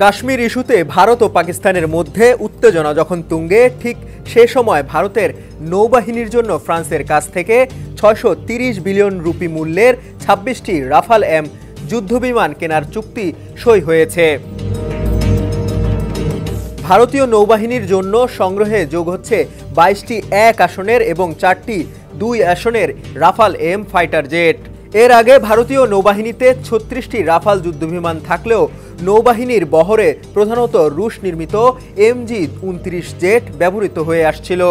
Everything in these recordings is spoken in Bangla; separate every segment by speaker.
Speaker 1: কাশ্মীর ইস্যুতে ভারত ও পাকিস্তানের মধ্যে উত্তেজনা যখন তুঙ্গে, ঠিক সে সময় ভারতের নৌবাহিনীর জন্য ফ্রান্সের কাছ থেকে ৬৩০ বিলিয়ন রুপি মূল্যের ২৬টি রাফাল এম যুদ্ধবিমান কেনার চুক্তি সই হয়েছে। ভারতীয় নৌবাহিনীর জন্য সংগ্রহে যোগ হচ্ছে ২২টি ১ আসনের এবং ৪টি ২ আসনের রাফাল এম ফাইটার জেট। এর আগে ভারতীয় নৌবাহিনীতে ৩৬টি রাফাল যুদ্ধবিমান থাকলেও নৌবাহিনীর বহরে প্রধানত রুশ নির্মিত MG-29 জেট ব্যবহৃত হয়ে আসছিল।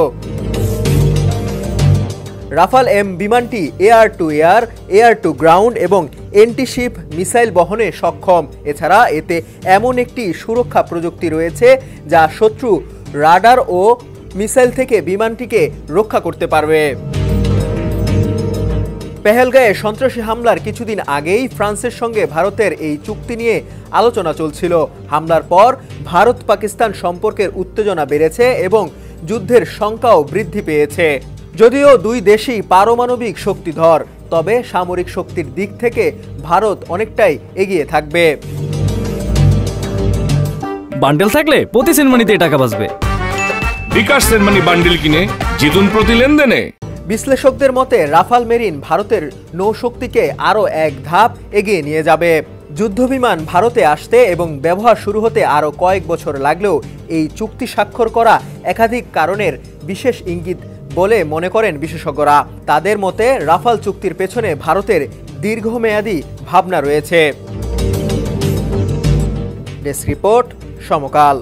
Speaker 1: রাফাল এম বিমানটি air to air, air to ground এবং এন্টিশিপ মিসাইল বহনে সক্ষম। এছাড়া এতে এমন একটি সুরক্ষা প্রযুক্তি রয়েছে যা শত্রু রাডার ও মিসাইল থেকে বিমানটিকে রক্ষা করতে পারবে। পেহেলগাঁয়ে সন্ত্রাসী হামলার কিছুদিন আগেই ফ্রান্সের সঙ্গে ভারতের এই চুক্তি নিয়ে আলোচনা চলছিল। হামলার পর ভারত পাকিস্তান সম্পর্কের উত্তেজনা বেড়েছে এবং যুদ্ধের শঙ্কাও বৃদ্ধি পেয়েছে। যদিও দুই দেশই পারমাণবিক শক্তিধর, তবে সামরিক শক্তির দিক থেকে ভারত অনেকটাই এগিয়ে থাকবে।
Speaker 2: বান্ডেল থাকলে প্রতি সেনমানিতে টাকা বাঁচবে।
Speaker 3: বিকাশ সেনমানি বান্ডেল কিনে জিতুন প্রতি লেনদেনে।
Speaker 1: বিশ্লেষকদের মতে রাফাল মেরিন ভারতের নৌশক্তিকে আরও এক ধাপ এগিয়ে নিয়ে যাবে। যুদ্ধবিমান ভারতে আসতে এবং ব্যবহার শুরু হতে আরও কয়েক বছর লাগলেও এই চুক্তি স্বাক্ষর করা একাধিক কারণের বিশেষ ইঙ্গিত বলে মনে করেন বিশেষজ্ঞরা। তাদের মতে রাফাল চুক্তির পেছনে ভারতের দীর্ঘমেয়াদী ভাবনা রয়েছে। ডেস্ক রিপোর্ট, সমকাল।